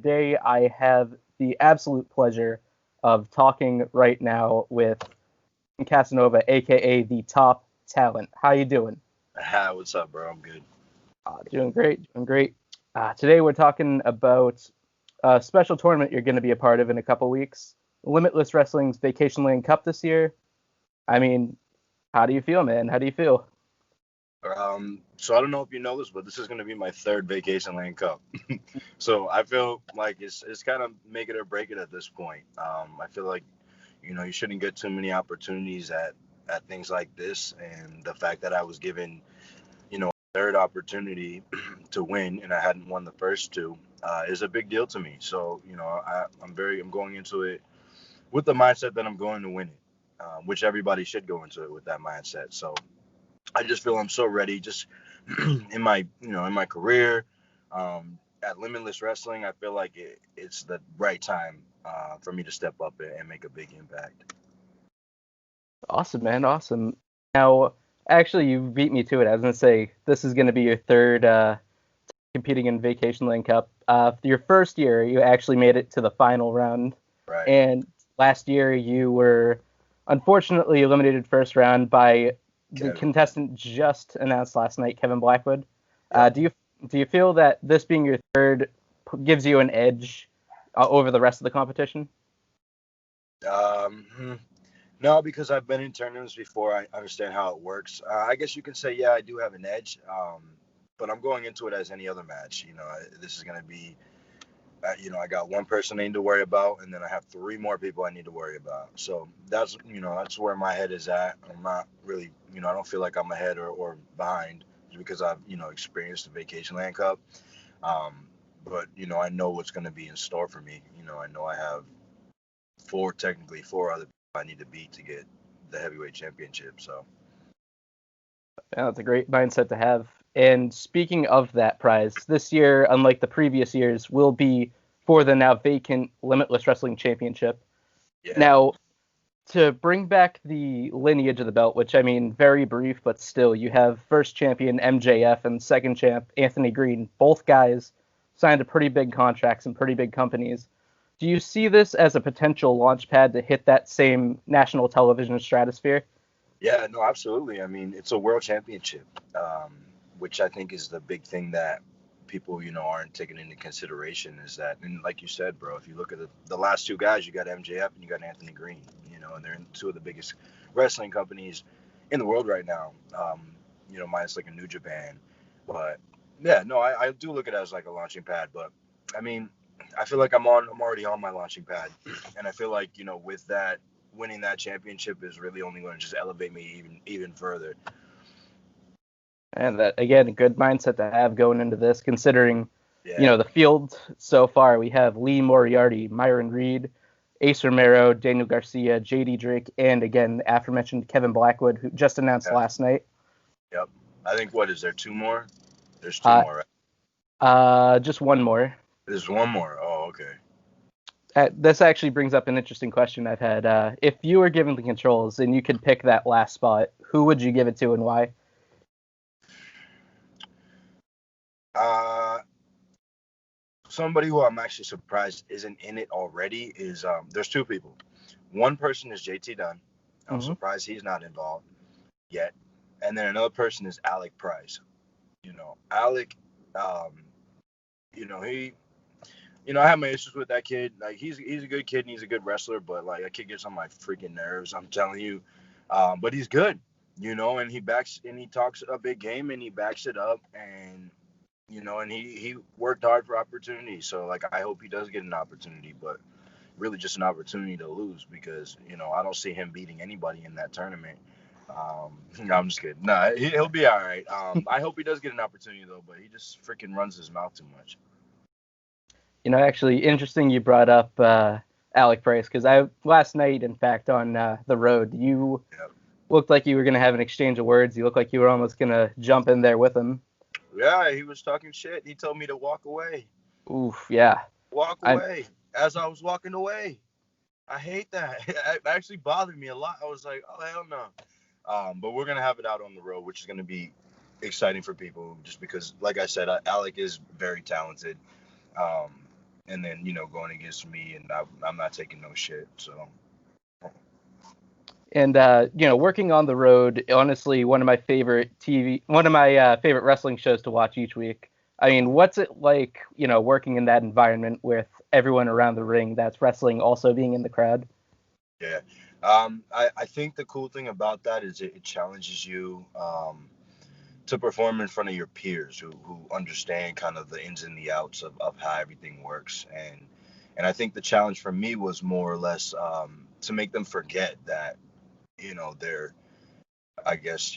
Today, I have the absolute pleasure of talking right now with Casanova, aka the Top Talent. How you doing? Hi, what's up, bro? I'm good. Doing great, doing great. Today, we're talking about a special tournament you're going to be a part of in a couple weeks. Limitless Wrestling's Vacationland Cup this year. I mean, how do you feel, man? How do you feel? So I don't know if you know this, but this is gonna be my third Vacationland Cup. So I feel like it's kind of make it or break it at this point. I feel like you shouldn't get too many opportunities at things like this, and the fact that I was given a third opportunity to win and I hadn't won the first two is a big deal to me. So I'm going into it with the mindset that I'm going to win it, which everybody should go into it with that mindset. So I just feel I'm so ready. Just in my career, at Limitless Wrestling, I feel like it's the right time for me to step up and make a big impact. Awesome, man. Awesome. Now, actually, you beat me to it. I was going to say this is going to be your third competing in Vacation Lane Cup. Your first year, you actually made it to the final round, Right. and last year you were unfortunately eliminated first round by the Kevin. contestant just announced last night, Kevin Blackwood. Yep. Do you feel that this being your third gives you an edge over the rest of the competition? Hmm. No, because I've been in tournaments before. I understand how it works. I guess you can say, yeah, I do have an edge. But I'm going into it as any other match. This is going to be I got one person I need to worry about, and then I have three more people I need to worry about. So that's where my head is at. I'm not really, I don't feel like I'm ahead or behind just because I've, experienced the Vacation Land Cup. Um, but I know what's going to be in store for me. I know I have technically four other people I need to beat to get the heavyweight championship. So Yeah, that's a great mindset to have. And speaking of that prize, this year, unlike the previous years, will be for the now vacant Limitless Wrestling Championship. yeah, Now, to bring back the lineage of the belt, which I mean, very brief, but still, you have first champion MJF and second champ Anthony Green. Both guys signed to pretty big contracts and pretty big companies. Do you see this as a potential launch pad to hit that same national television stratosphere? yeah, no, absolutely. I mean, it's a world championship, which I think is the big thing that people, aren't taking into consideration is that, and like you said, bro, if you look at the last two guys, you got MJF and you got Anthony Green, and they're in two of the biggest wrestling companies in the world right now, minus like a New Japan. But yeah, no, I do look at it as like a launching pad, but I mean, I feel like I'm already on my launching pad, and I feel like with that winning that championship is really only going to just elevate me even further. And that again, a good mindset to have going into this, considering, Yeah, the field so far. We have Lee Moriarty, Myron Reed, Ace Romero, Daniel Garcia, JD Drake, and again, the aforementioned Kevin Blackwood, who just announced yeah, last night. yep. I think what is there two more? There's two Uh, more, right? just one more. There's one more. Oh, okay. This actually brings up an interesting question I've had. If you were given the controls and you could pick that last spot, who would you give it to and why? Uh, Somebody who I'm actually surprised isn't in it already is there's two people. One person is JT Dunn. I'm Hmm. surprised he's not involved yet. And then another person is Alec Price. Alec, um, he I have my issues with that kid. Like he's a good kid and he's a good wrestler, but like that kid gets on my freaking nerves. I'm telling you. But he's good, and he talks a big game and he backs it up and and he worked hard for opportunities. So like I hope he does get an opportunity, but really just an opportunity to lose because I don't see him beating anybody in that tournament. No, I'm just kidding. No, he'll be all right. I hope he does get an opportunity though, but he just freaking runs his mouth too much. Actually, interesting you brought up Alec Price because I last night, in fact, on the road, you Yeah. looked like you were gonna have an exchange of words. You looked like you were almost gonna jump in there with him. Yeah, he was talking shit. He told me to walk away. Oof, yeah. Walk I away. As I was walking away. I hate that. It actually bothered me a lot. I was like, oh, hell no. But we're going to have it out on the road, which is going to be exciting for people just because, like I said, Alec is very talented. Um, and then going against me, and I'm not taking no shit. So. And working on the road, honestly, one of my favorite favorite wrestling shows to watch each week. I mean, what's it like, working in that environment with everyone around the ring that's wrestling also being in the crowd? Yeah. I think the cool thing about that is it challenges you to perform in front of your peers who understand kind of the ins and the outs of how everything works. And I think the challenge for me was more or less to make them forget that, they're, I guess,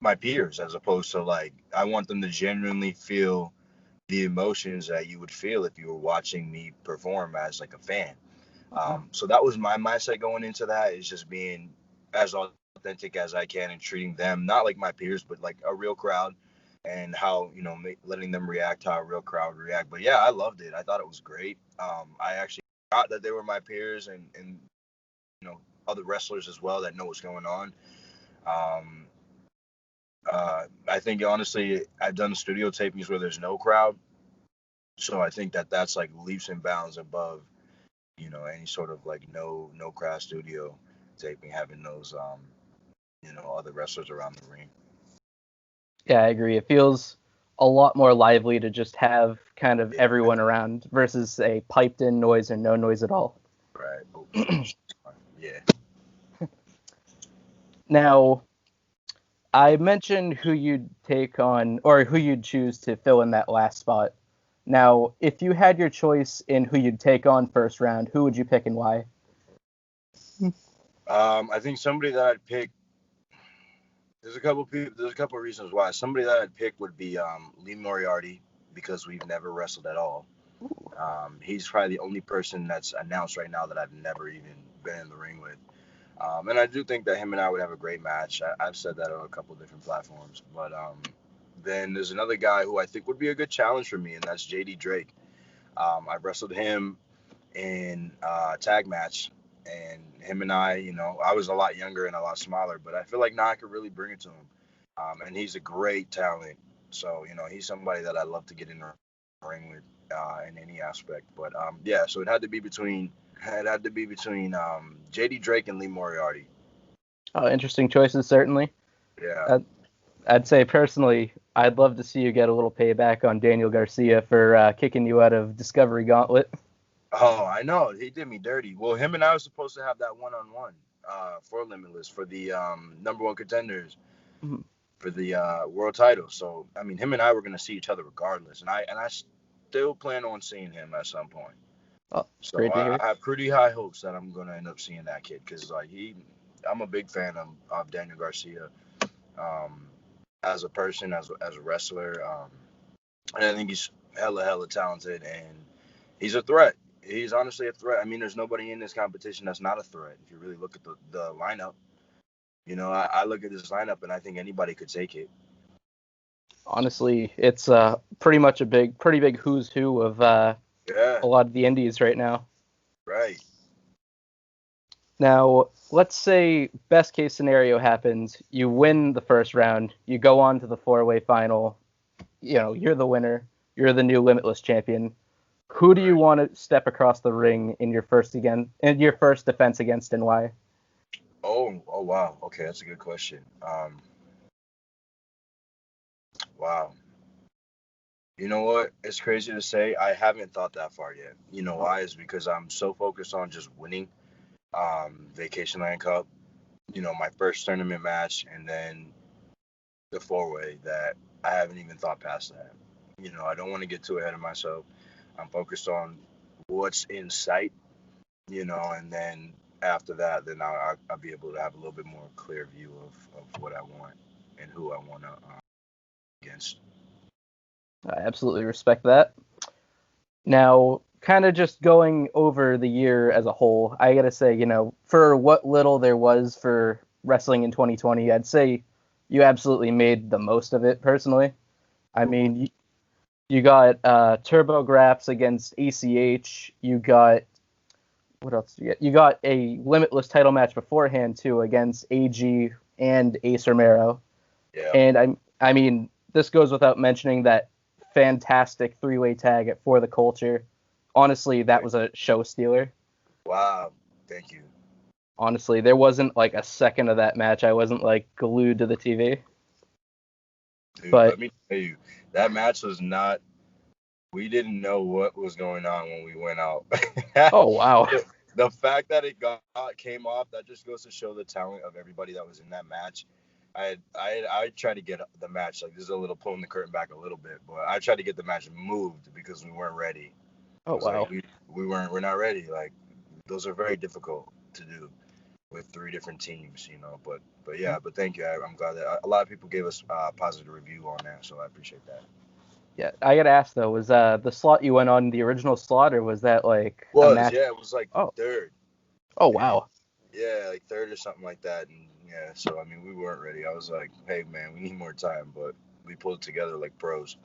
my peers, as opposed to like, I want them to genuinely feel the emotions that you would feel if you were watching me perform as like a fan. So that was my mindset going into that, is just being as authentic as I can and treating them not like my peers, but like a real crowd, and how, letting them react how a real crowd would react. But yeah, I loved it. I thought it was great. I actually thought that they were my peers, and other wrestlers as well that know what's going on. Um, I think honestly, I've done studio tapings where there's no crowd, so I think that that's like leaps and bounds above any sort of like no crowd studio taping, having those other wrestlers around the ring. Yeah, I agree. It feels a lot more lively to just have kind of Yeah. everyone around versus a piped in noise or no noise at all. Right. Oh, yeah. Now, I mentioned who you'd take on or who you'd choose to fill in that last spot. Now, if you had your choice in who you'd take on first round, who would you pick and why? I think somebody that I'd pick. There's a couple people. There's a couple of reasons why. Somebody that I'd pick would be Lee Moriarty, because we've never wrestled at all. He's probably the only person that's announced right now that I've never even been in the ring with. And I do think that him and I would have a great match. I've said that on a couple of different platforms. But then there's another guy who I think would be a good challenge for me, and that's JD Drake. I wrestled him in a tag match, and him and I was a lot younger and a lot smaller, but I feel like now I could really bring it to him. And he's a great talent. So, he's somebody that I'd love to get in the ring with in any aspect. But yeah, so it had to be between JD Drake and Lee Moriarty. Oh, interesting choices, certainly. Yeah. I'd say personally, I'd love to see you get a little payback on Daniel Garcia for kicking you out of Discovery Gauntlet. Oh, I know. He did me dirty. Well, him and I were supposed to have that one-on-one for Limitless, for the number one contenders Mhm. for the world title. So, I mean, him and I were going to see each other regardless. And I still plan on seeing him at some point. Oh, So great to hear. I have pretty high hopes that I'm going to end up seeing that kid, because like I'm a big fan of Daniel Garcia, um, as a person, as a wrestler. And I think he's hella talented, and he's a threat. He's honestly a threat. I mean, there's nobody in this competition that's not a threat. If you really look at the lineup, I look at this lineup and I think anybody could take it. Honestly, it's pretty much a pretty big who's who of Yeah, a lot of the indies right now. right. Now, let's say best case scenario happens, you win the first round, you go on to the four-way final, you're the winner, you're the new Limitless champion. Who do you Right. want to step across the ring in your first defense against, and why? Oh wow. Okay, that's a good question. Wow. You know what? It's crazy to say. I haven't thought that far yet. You know Oh, why? Is because I'm so focused on just winning Vacationland Cup, my first tournament match, and then the four-way, that I haven't even thought past that. I don't want to get too ahead of myself. I'm focused on what's in sight, and then after that, then I'll be able to have a little bit more clear view of what I want and who I want to against. I absolutely respect that. Now, kind of just going over the year as a whole, I gotta say, for what little there was for wrestling in 2020, I'd say you absolutely made the most of it personally. I mean, you got Turbo Graps against ACH. You got, what else did you get? You got a Limitless title match beforehand too against AG and Ace Romero. Yeah. And I mean, this goes without mentioning that fantastic three-way tag at For The Culture. Honestly, that was a show stealer. Wow. Thank you. Honestly, there wasn't like a second of that match I wasn't like glued to the TV. Dude, But let me tell you, that match was not. We didn't know what was going on when we went out. oh wow. The fact that it came off, that just goes to show the talent of everybody that was in that match. I tried to get the match, like, this is a little pulling the curtain back a little bit, but I tried to get the match moved because we weren't ready. Oh wow. Like, we're not ready. Like, those are very difficult to do with three different teams, But yeah, but thank you. I'm glad that a lot of people gave us a positive review on that, so I appreciate that. Yeah, I gotta ask though, was the slot you went on the original slot, or was that like a match? Yeah, it was like Oh. third. Oh wow. Yeah, like third or something like that. And yeah, so I mean, we weren't ready. I was like, hey man, we need more time, but we pulled it together like pros.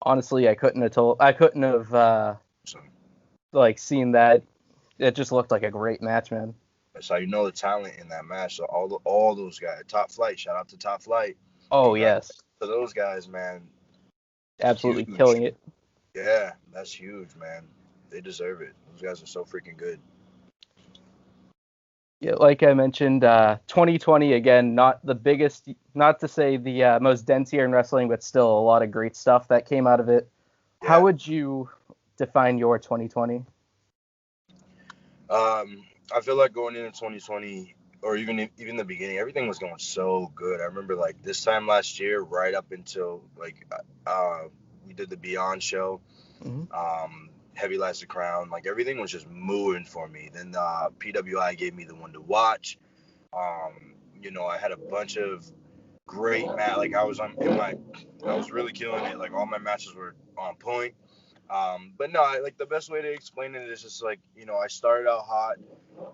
Honestly, I couldn't have So like seen that. It just looked like a great match, man. that's how you know the talent in that match. So all those guys, Top Flight, shout out to Top Flight. Oh Congrats yes. to those guys, man. Absolutely Huge. killing it. Yeah, that's huge, man. They deserve it. Those guys are so freaking good. Yeah, like I mentioned, 2020 again, not the biggest, not to say the most dense year in wrestling, but still a lot of great stuff that came out of it. Yeah. How would you define your 2020? I feel like going into 2020, or even the beginning, everything was going so good. I remember like this time last year, right up until like we did the Beyond show, Heavy Lies the Crown. Like everything was just moving for me. Then PWI gave me the one to watch. I had a bunch of great like I was really killing it. Like all my matches were on point. But no, like the best way to explain it is just like, I started out hot.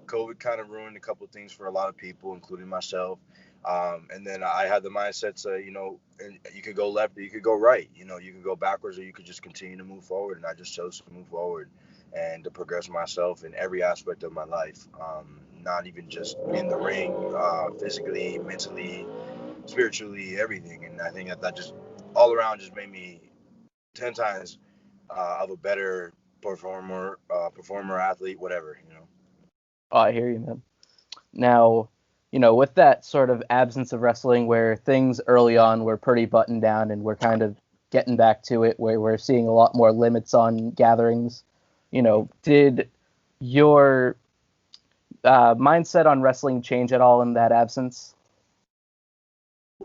COVID kind of ruined a couple of things for a lot of people, including myself. And then I had the mindset to, and you could go left or you could go right. You could go backwards or you could just continue to move forward. And I just chose to move forward and to progress myself in every aspect of my life. Not even just in the ring, physically, mentally, spiritually, everything. And I think that just all around just made me 10 times of a better performer, athlete, whatever. Oh, I hear you, man. Now, with that sort of absence of wrestling where things early on were pretty buttoned down and we're kind of getting back to it where we're seeing a lot more limits on gatherings, did your mindset on wrestling change at all in that absence?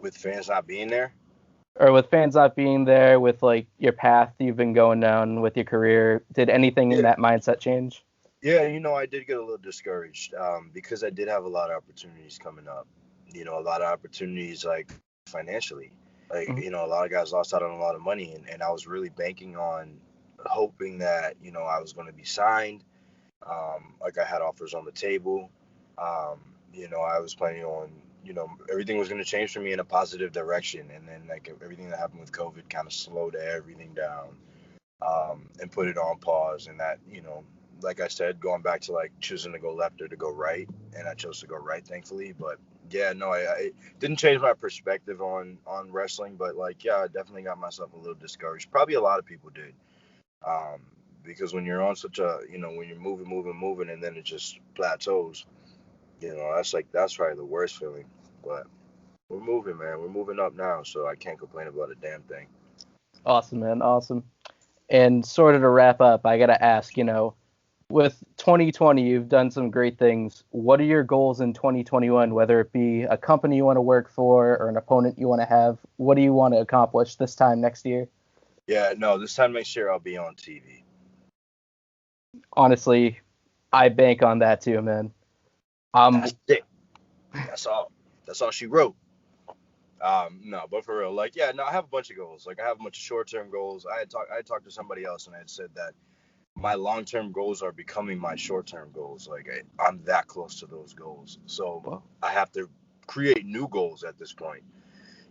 With fans not being there? Or with fans not being there, with like your path you've been going down with your career, did anything in that mindset change? Yeah, I did get a little discouraged because I did have a lot of opportunities coming up. A lot of opportunities like financially. Like, a lot of guys lost out on a lot of money, and I was really banking on hoping that, I was going to be signed. Like I had offers on the table. I was planning on, everything was going to change for me in a positive direction. And then like everything that happened with COVID kind of slowed everything down and put it on pause. And that, like I said, going back to like choosing to go left or to go right, and I chose to go right, thankfully. But yeah, no, I didn't change my perspective on wrestling, but like, yeah, I definitely got myself a little discouraged. Probably a lot of people did, because when you're on such a, when you're moving, and then it just plateaus, that's probably the worst feeling. But we're moving, man. We're moving up now, so I can't complain about a damn thing. Awesome, man. Awesome. And sort of to wrap up, I gotta ask, with 2020, you've done some great things. What are your goals in 2021, whether it be a company you want to work for or an opponent you want to have? What do you want to accomplish this time next year? Yeah, no, this time next year I'll be on TV. Honestly, I bank on that too, man. That's it. That's all. That's all she wrote. No, but for real, like, yeah, no, I have a bunch of goals. Like, I have a bunch of short-term goals. I had talked to somebody else, and I had said that my long-term goals are becoming my short-term goals. Like, I'm that close to those goals. So I have to create new goals at this point.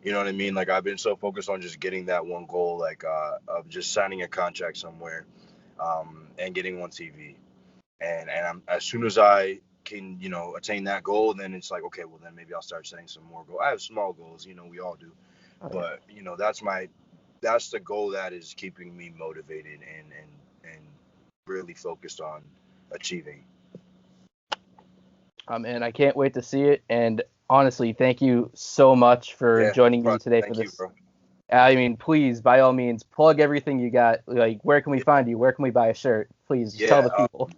You know what I mean? Like, I've been so focused on just getting that one goal, like, of just signing a contract somewhere, and getting on TV. And as soon as I can, attain that goal, then it's like, okay, well, then maybe I'll start setting some more goals. I have small goals, we all do. But, that's my that's the goal that is keeping me motivated and really focused on achieving. And I can't wait to see it. And honestly, thank you so much for Yeah, no joining me problem. today for Thank you, this. bro. I mean, please, by all means, plug everything you got. Like, where can we Yeah, find you? Where can we buy a shirt? Please, just tell yeah. the people.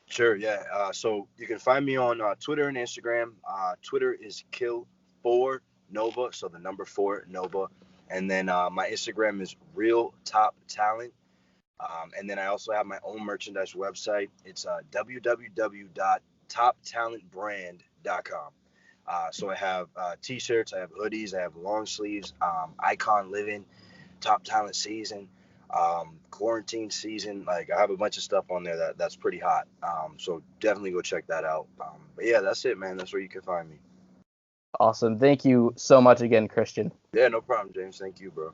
Sure, yeah. So you can find me on Twitter and Instagram. Twitter is kill4nova, so the number 4 Nova, and then my Instagram is real top talent. And then I also have my own merchandise website. It's www.toptalentbrand.com. So I have t-shirts, I have hoodies, I have long sleeves, Icon Living, Top Talent Season, quarantine season. Like I have a bunch of stuff on there that's pretty hot. So definitely go check that out. But yeah, that's it, man. That's where you can find me. Awesome. Thank you so much again, Christian. Yeah, no problem, James. Thank you, bro.